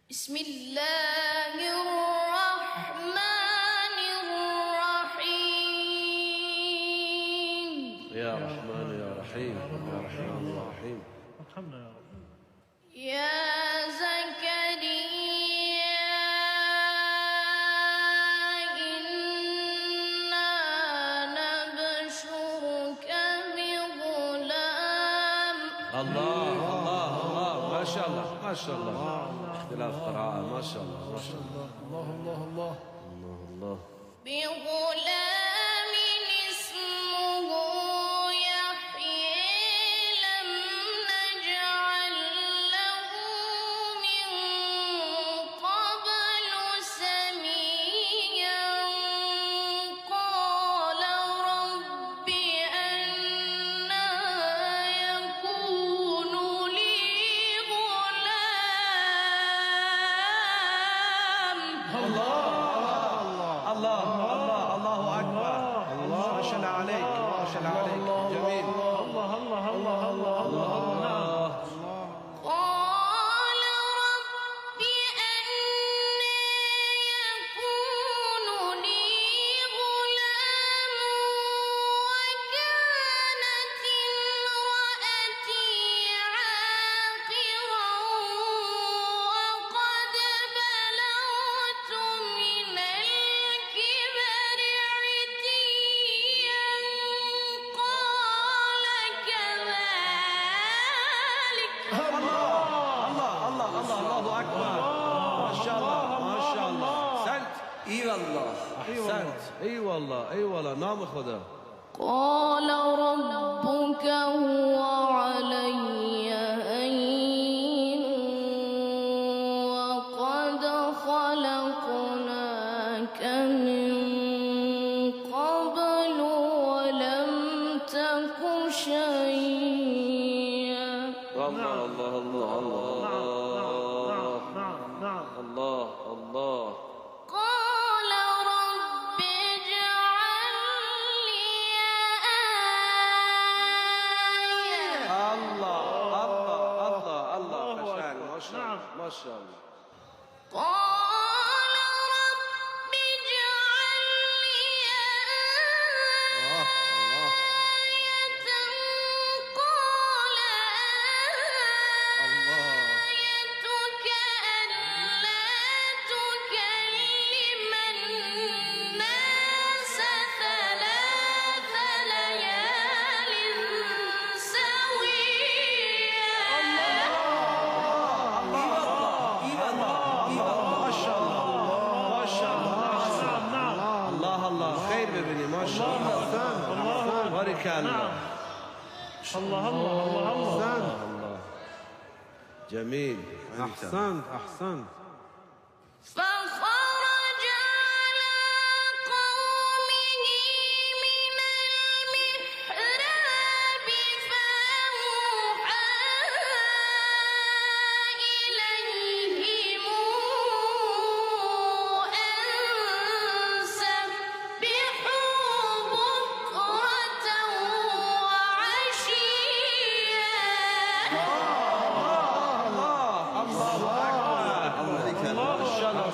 بسم الله الرحمن الرحيم. يا رحمن يا رحيم يا رحمن يا رحيم. ارحمنا يا رب. يا زكريا إنا نبشرك بغلام. الله الله الله، ما شاء الله ما شاء الله. اختلاف قراءة، ما شاء الله ما شاء الله. الله الله الله الله الله. بغلام اسمه يحيى لم نجعل له من قبل سميا. قال رب أنى يكون لي غلام. الله الله الله الله أكبر. الله ما شاء الله عليك، ما شاء الله عليك. جميل. الله الله الله الله الله الله. قال رب أنى يكون لي غلام وكانت امرأتي عاقرا وقد بلغت من الكبر عتيا. قال كذلك. الله الله الله الله أكبر. ما شاء الله ما شاء الله. أحسنت. إي والله أحسنت. إي والله إي والله. نام خدا. قال ربك هو علي هين وقد خلقناك من قبل ولم تك شيئا. الله الله الله الله نعم الله الله. قال رب اجعل لي آية. الله الله الله الله. فشان ما شاء الله ما شاء الله. قال رب اجعل لي آية. قال آيتك ألا تكلم الناس ثلاث ليال سويا. ما شاء الله ما شاء الله. نعم الله الله خير ببني. ما شاء الله. بارك الله. الله الله الله الله. الله جميل. أحسنت أحسنت. فخرج على قومه من المحراب فأوحى إليهم أن سبحوا بكرة وعشيا. ما شاء الله.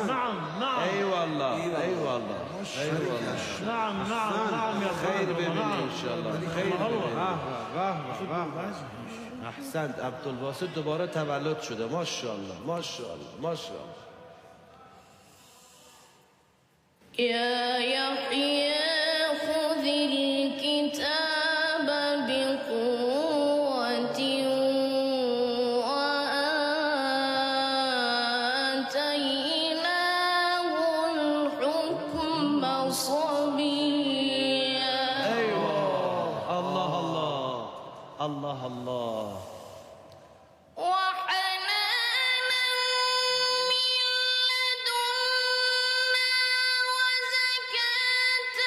نعم نعم اي والله اي والله اي والله. نعم نعم نعم يا خير خالد. ببني نعم. ان شاء الله. خير ببني. وهو احسنت. عبدالباسط دوباره تولد شده. ما شاء الله ما شاء الله ما شاء الله. يا يحيى خذ الكتاب بقوة وآتيناه الحكم صبيا. ايوه الله الله الله الله. وحنانا من لدنا وزكاة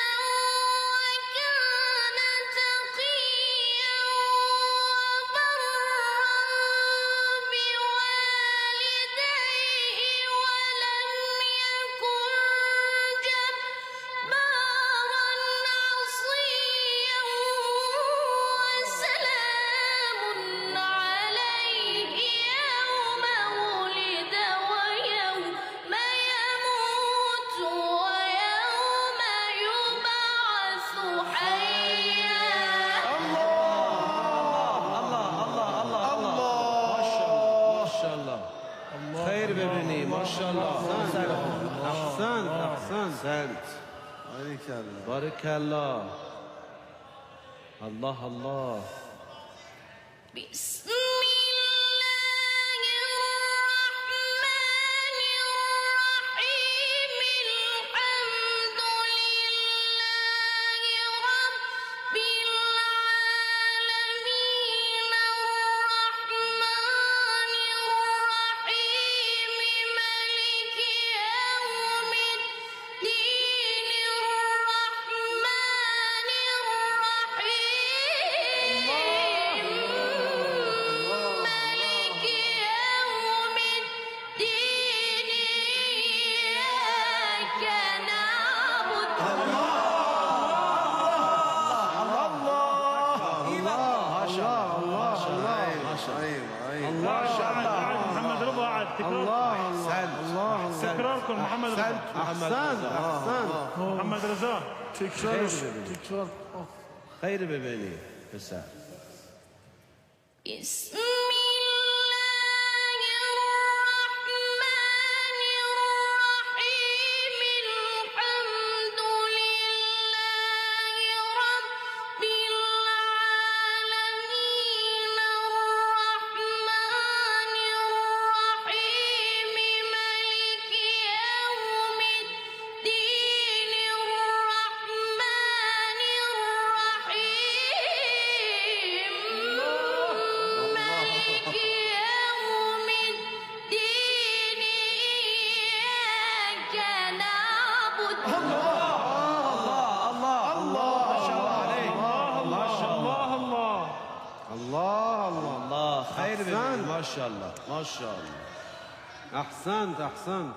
ما شاء الله أحسنت أحسنت أحسنت عليك الله. بارك الله الله الله بسم الله الرحمن الرحيم الحمد لله رب العالمين الرحمن الرحيم مالك يوم الدين الرحمن الرحيم مالك يوم الدين إياك نعبد ما شاء الله ما شاء الله ما شاء الله أيوة أيوة. ما شاء الله عاد محمد رضا عاد الله تكرار الله تكراركم محمد رضا أحسنت أحسنت محمد رضا خير ببینی پسر بسم الله الرحمن الرحيم الحمد لله رب العالمين الرحمن الرحيم مالك يوم الدين الرحمن الرحيم مالك يوم الدين إياك نعبد ما شاء الله عليك ما شاء الله الله الله الله الله خير ببینی أحسنت. ما شاء الله ما شاء الله أحسنت أحسنت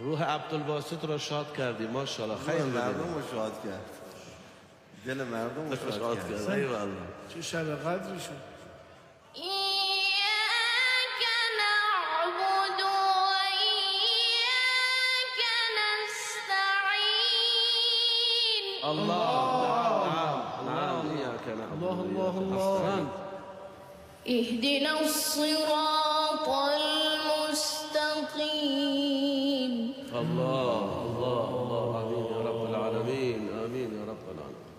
روح عبدالباسط را شاد کردی ما شاء الله خیر ببینی مردم رو شاد کرد. دل مردم رو شاد شاد کرد. کرد ایوه الله إياك نعبد وإياك نستعين الله نعم إياك نعبد أحسنت اهدنا الصراط المستقيم الله الله الله آمين يا رب العالمين آمين يا رب العالمين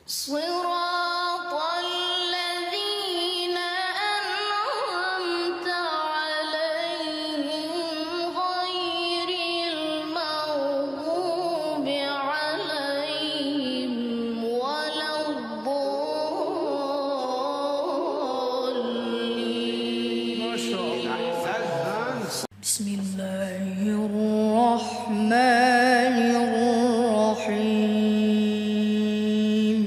صراط الذين أنعمت عليهم غير المغضوب عليهم ولا الضالين بسم الله الرحمن الرحيم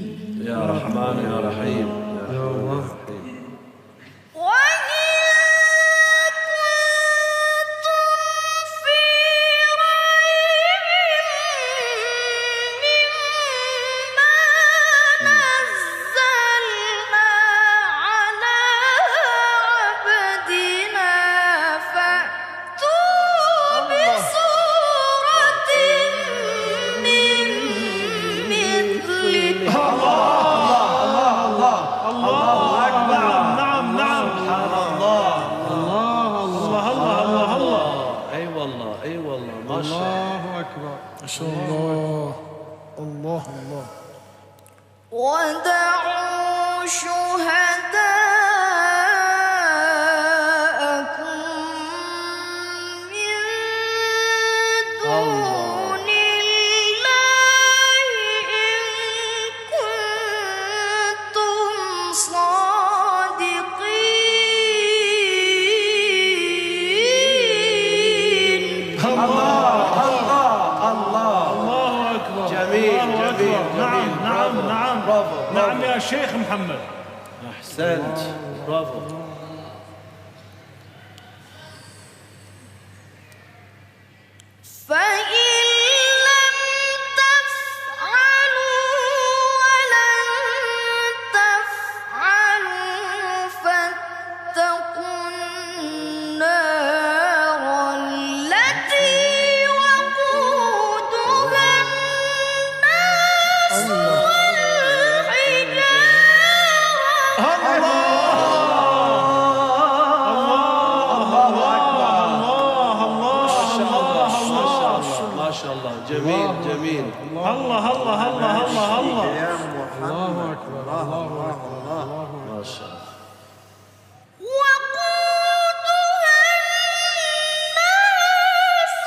يا رحمن يا رحيم يا رحمن يا رحيم وإن كنتم في ريب مما نزلنا على عبدنا فأتوا بسورة من مثله نعم نعم الله الله الله الله الله اي والله اي والله ما شاء الله الله أكبر ودعوا شهداءكم من دون الله إن كنتم صادقين الله أكبر جميل الله جميل أكبر. نعم جميل. نعم برافو. نعم برافو نعم برافو. يا شيخ محمد احسنت برافو فإن لم تفعلوا ولن تفعلوا فاتقوا النار التي وقودها الناس والحجارة جميل جميل. الله الله الله الله الله. يا محمد. الله أكبر الله أكبر. ما شاء الله. وقودها الناس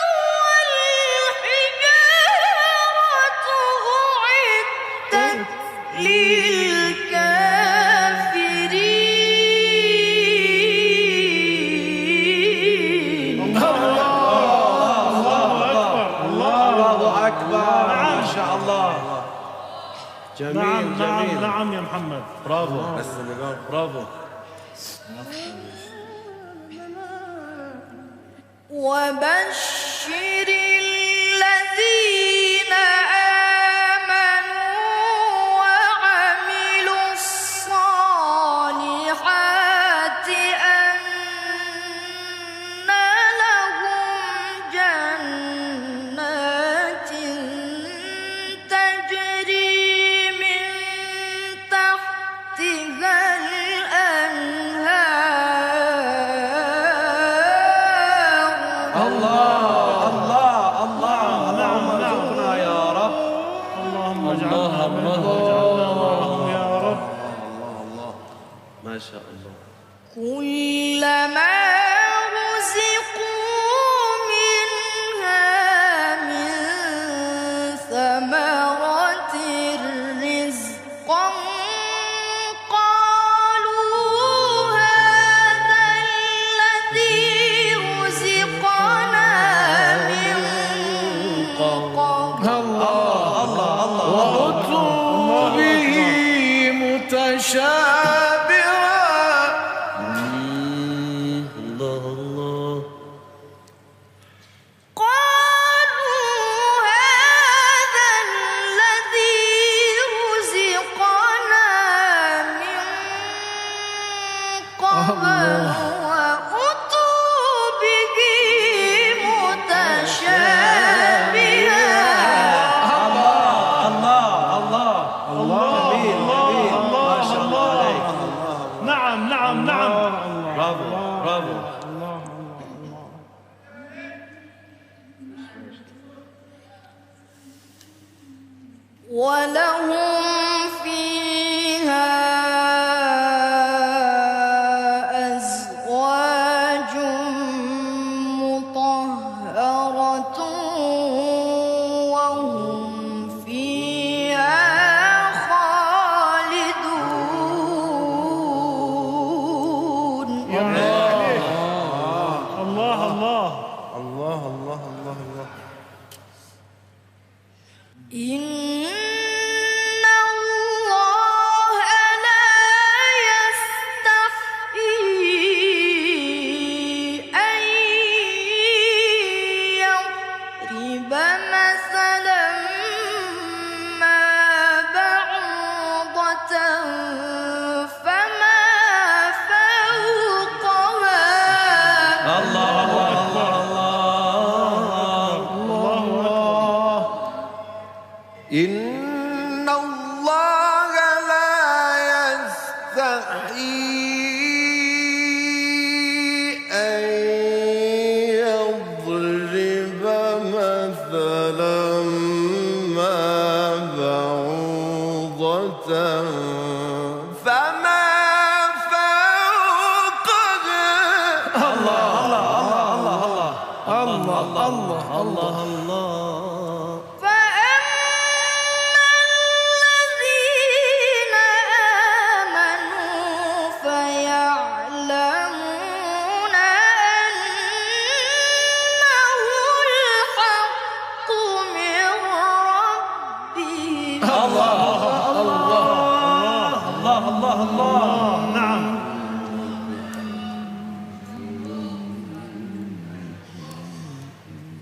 والحجارة أعدت للكافرين. الله أكبر. ما شاء الله. جميل نعم نعم جميل. نعم يا محمد. برافو برافو. وبشر الذين آمنوا وعملوا الصالحات أن لهم جنات تجري من تحتها الأنهار. الله الله الله. اللهم ارزقنا يا رب. اللهم اجعلنا منهم واجعلنا معهم يا رب. ما شاء الله. كلما رزقوا منها من ثمرة رزقا قالوا هذا الذي رزقنا من قبل. وأتوا به متشابها. الله الله. قالوا هذا الذي رزقنا من قبل وأتوا به متشابها. الله الله الله. جميل جميل. ما شاء الله عليك. نعم نعم نعم. برافو برافو. ولهم فيها أزواج مطهرة وهم فيها خالدون. الله الله. الله الله الله الله. إن الله لا يستحيي أن يضرب مثلا ما بعوضة فما فوقها. الله الله الله الله. إن الله لا يستحيي أن يضرب مثلا ما بعوضة فما فوقها. الله الله الله. فأما الذين آمنوا فيعلمون أنه الحق من ربهم. الله الله الله الله الله. نعم.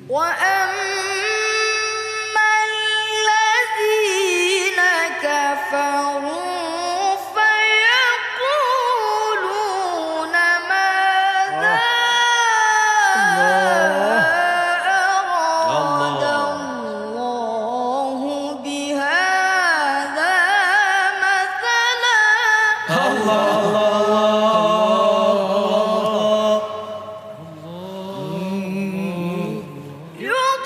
وأما الذين كفروا فيقولون ماذا أراد الله بهذا مثلا. الله الله. يضل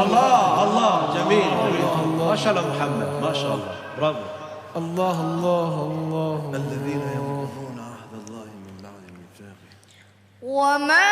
الله الله جميل جميل ما شاء الله محمد ما شاء الله برافو. الله الله الله الذين ينقضون عهد الله من بعد ميثاقه وما